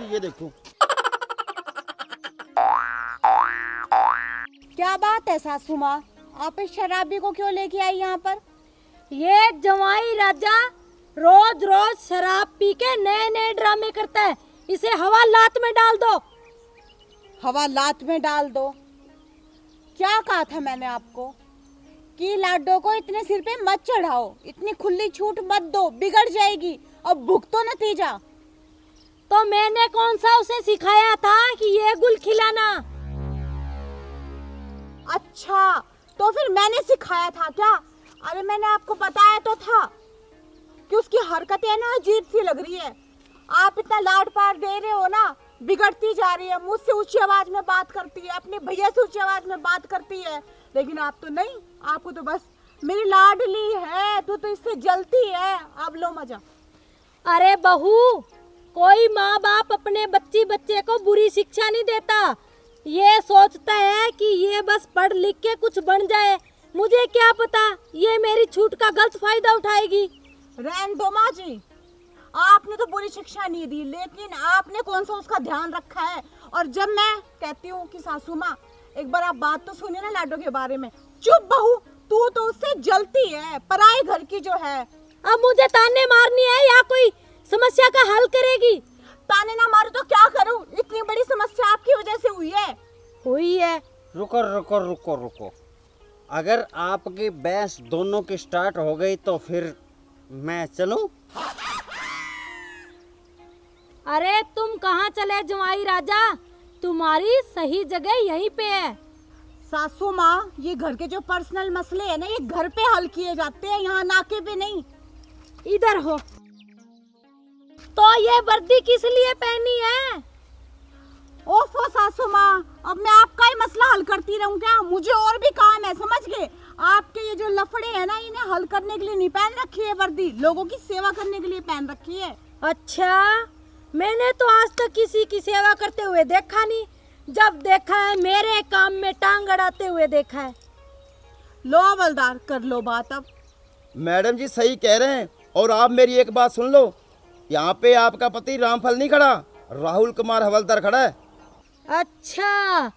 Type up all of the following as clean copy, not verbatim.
ये देखो। क्या बात है सासू माँ, आप इस शराबी को क्यों लेके आई यहाँ पर? ये जमाई राजा रोज रोज शराब पी के नए नए ड्रामे करता है, इसे हवा लात में डाल दो। हवा लात में डाल दो? क्या कहा था मैंने आपको कि लाडो को इतने सिर पे मत चढ़ाओ, इतनी खुली छूट मत दो, बिगड़ जाएगी। अब भुगतो नतीजा। तो मैंने कौन सा उसे सिखाया था कि ये गुल खिलाना? अच्छा, तो फिर मैंने सिखाया था क्या? अरे मैंने आपको बताया तो था कि उसकी हरकतें ना अजीब सी लग रही है। आप इतना लाड प्यार दे रहे हो ना, बिगड़ती जा रही है। मुझसे ऊंची आवाज में बात करती है, अपने भैया से ऊंची आवाज में बात करती है, लेकिन आप तो नहीं। आपको तो बस मेरी लाडली है तो इससे जलती है। अब लो मजा। अरे बहू, कोई माँ बाप अपने बच्चे को बुरी शिक्षा नहीं देता। ये सोचता है कि ये बस पढ़ लिख के कुछ बन जाए। मुझे क्या पता ये मेरी छूट का गलत फायदा उठाएगी। रहने दो माँ जी, आपने तो बुरी शिक्षा नहीं दी, लेकिन आपने कौन सा उसका ध्यान रखा है। और जब मैं कहती हूँ कि सासू माँ एक बार आप बात तो सुनिए ना लाडो के बारे में। चुप बहू, तू तो उससे जलती है, पराए घर की जो है। अब मुझे ताने मारनी है या कोई समस्या का हल करेगी? ताने ना मारो तो क्या करूं? इतनी बड़ी समस्या आपकी वजह से हुई है। रुको रुको रुको रुको, अगर आपकी बहस दोनों की स्टार्ट हो गई तो फिर मैं चलूं? अरे तुम कहाँ चले जमाई राजा, तुम्हारी सही जगह यहीं पे है। सासू माँ, ये घर के जो पर्सनल मसले है ना, ये घर पे हल किए जाते हैं, यहाँ नाके पे नहीं। इधर हो। तो ये वर्दी किस लिए पहनी है? ओफो सासू माँ, अब मैं आपका ही मसला हल करती रहूं क्या? मुझे और भी काम है, समझ गए? आपके ये जो लफड़े हैं ना, इन्हें हल करने के लिए नहीं पहन रखी है वर्दी, लोगों की सेवा करने के लिए पहन रखी है। अच्छा, मैंने तो आज तक किसी की सेवा करते हुए देखा नहीं। जब देखा है मेरे काम में टांग अड़ाते हुए देखा है। लो हवलदार, कर लो बात अब। मैडम जी सही कह रहे हैं। और आप मेरी एक बात सुन लो, यहाँ पे आपका पति रामफल नहीं खड़ा, राहुल कुमार हवलदार खड़ा है। अच्छा,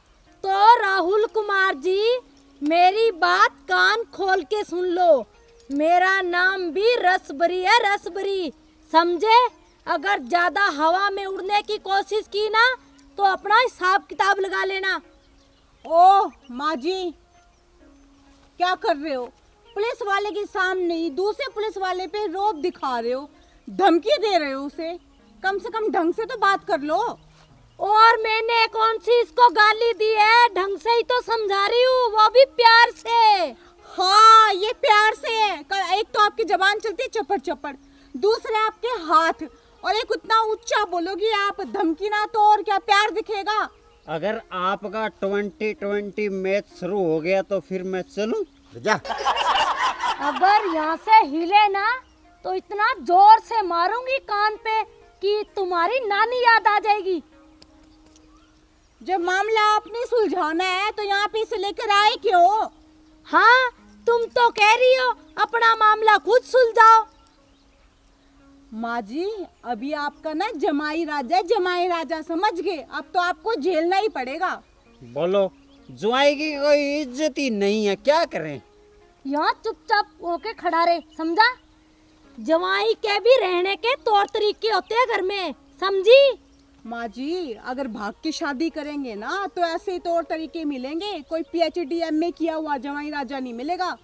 तो राहुल कुमार जी मेरी बात कान खोल के सुन लो। मेरा नाम भी रसबरी है, रसबरी, समझे? अगर ज्यादा हवा में उड़ने की कोशिश की ना तो अपना हिसाब किताब लगा लेना। ओह माँ जी, क्या कर रहे हो? पुलिस वाले के सामने ही दूसरे पुलिस वाले पे रौब दिखा रहे हो, धमकी दे रहे हो उसे। कम से कम ढंग से तो बात कर लो। और मैंने कौन सी इसको गाली दी है? ढंग से ही तो समझा रही हूँ, वो भी प्यार से। हाँ, ये प्यार से है। एक तो आपकी जबान चलती है चपड़ चपड़, दूसरे आपके हाथ, और एक उतना ऊंचा बोलोगी आप, धमकी ना तो और क्या प्यार दिखेगा। अगर आपका 2020 मैच शुरू हो गया तो फिर मैं चलूं? जा। अगर यहाँ से हिले ना तो इतना जोर से मारूंगी कान पे कि तुम्हारी नानी याद आ जाएगी। जब मामला आपने सुलझाना है तो यहाँ पे इसे लेकर आए क्यों? हाँ, तुम तो कह रही हो अपना मामला खुद सुलझाओ। माँ जी, अभी आपका ना जमाई राजा, समझ गए? अब तो आपको झेलना ही पड़ेगा। बोलो, जुआई की कोई इज्जत ही नहीं है, क्या करें? यहाँ चुपचाप होके खड़ा रहे, समझा? जवाई के भी रहने के तौर तरीके होते हैं घर में, समझी? माँ जी, अगर भाग के शादी करेंगे ना तो ऐसे तौर तरीके मिलेंगे, कोई PhD MA किया हुआ जमाई राजा नहीं मिलेगा।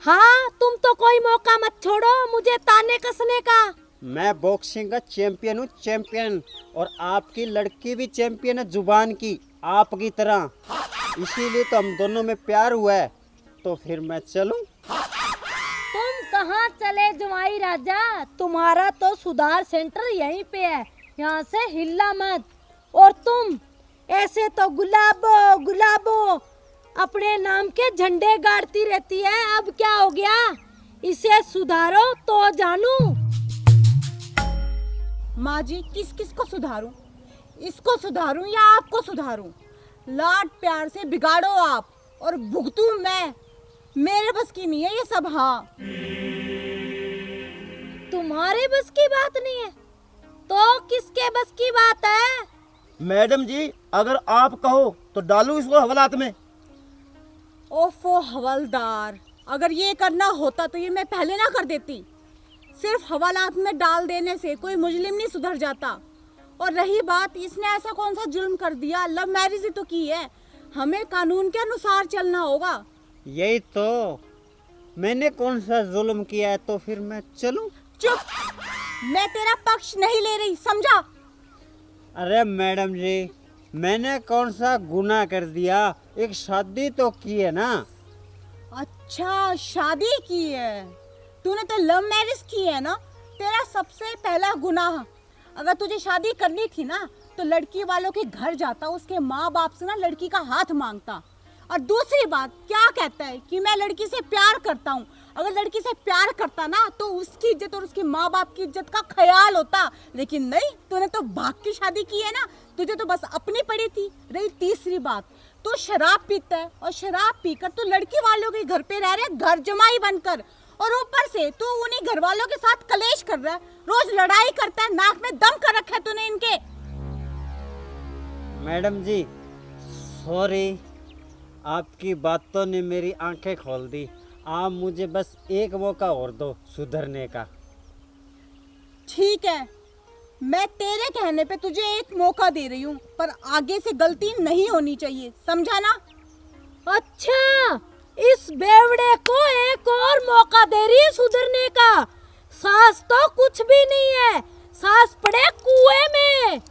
हाँ, तुम तो कोई मौका मत छोड़ो मुझे ताने कसने का। मैं बॉक्सिंग का चैंपियन हूँ, चैंपियन। और आपकी लड़की भी चैंपियन है जुबान की, आपकी तरह। इसीलिए तो हम दोनों में प्यार हुआ है। तो फिर मैं चलूं? तुम कहाँ चले जमाई राजा? तुम्हारा तो सुधार सेंटर यहीं पे है, यहाँ से हिलना मत। और तुम ऐसे तो गुलाबो गुलाबो अपने नाम के झंडे गाड़ती रहती है, अब क्या हो गया? इसे सुधारो तो जानू। माँ जी, किस किस को सुधारूं? इसको सुधारूं या आपको सुधारूं? लाड प्यार से बिगाड़ो आप और भुगतूं मैं। मेरे बस की नहीं है ये सब। हाँ, तुम्हारे बस की बात नहीं है? तो किसके बस की बात है? मैडम जी, अगर आप कहो तो डालू इसको हवालात में। ओफो हवलदार, अगर ये करना होता तो ये मैं पहले ना कर देती। सिर्फ हवालात में डाल देने से कोई मुजरिम नहीं सुधर जाता। और रही बात, इसने ऐसा कौन सा जुल्म कर दिया, लव मैरिज ही तो की है, हमें कानून के अनुसार चलना होगा। यही तो, मैंने कौन सा जुल्म किया है, तो फिर मैं चलूं? चुप, मैं तेरा पक्ष नहीं ले रही, समझा? अरे मैडम जी, मैंने कौन सा गुनाह कर दिया, एक शादी तो की है ना। अच्छा, शादी की है, तूने तो लव मैरिज की है ना। तेरा सबसे पहला गुनाह, अगर तुझे शादी करनी थी ना तो लड़की वालों के घर जाता, उसके माँ बाप से ना लड़की का हाथ मांगता। और दूसरी बात, क्या कहता है कि मैं लड़की से प्यार करता हूँ। अगर लड़की से प्यार करता ना तो उसकी इज्जत और उसके माँ बाप की इज्जत का ख्याल होता, लेकिन नहीं, तूने तो भाग की शादी की है ना, तुझे तो बस अपनी पड़ी थी। रही तीसरी बात, तू शराब पीता है और शराब पीकर तू लड़की वालों के घर पे रह रहा है, घर जमाई बनकर, और ऊपर से तू उन्हीं घर वालों के साथ कलेश कर रहा है, रोज लड़ाई करता है, नाक में दम कर रखा है तूने इनके। मैडम जी सॉरी, आपकी बातों ने मेरी आंखें खोल दी। आप मुझे बस एक मौका और दो सुधरने का। ठीक है, मैं तेरे कहने पे तुझे एक मौका दे रही हूँ, पर आगे से गलती नहीं होनी चाहिए, समझा ना? अच्छा, इस बेवड़े को एक और मौका दे रही है सुधरने का। सास तो कुछ भी नहीं है, सास पड़े कुएं में।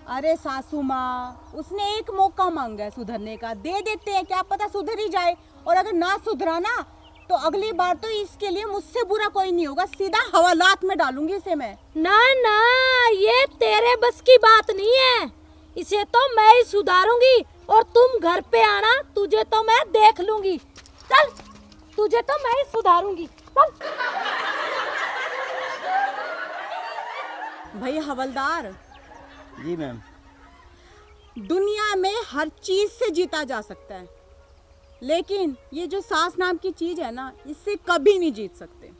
अरे सासू माँ, उसने एक मौका मांगा है सुधरने का, दे देते हैं, क्या पता सुधर ही जाए। और अगर ना सुधरा ना तो अगली बार तो इसके लिए मुझसे बुरा कोई नहीं होगा, सीधा हवालात में डालूंगी इसे मैं। ना ना, ये तेरे बस की बात नहीं है, इसे तो मैं ही सुधारूंगी। और तुम घर पे आना, तुझे तो मैं देख लूंगी। चल, तुझे तो मैं ही सुधारूंगी, चल। भाई हवलदार, जी मैम। दुनिया में हर चीज से जीता जा सकता है, लेकिन ये जो सास नाम की चीज है ना, इससे कभी नहीं जीत सकते।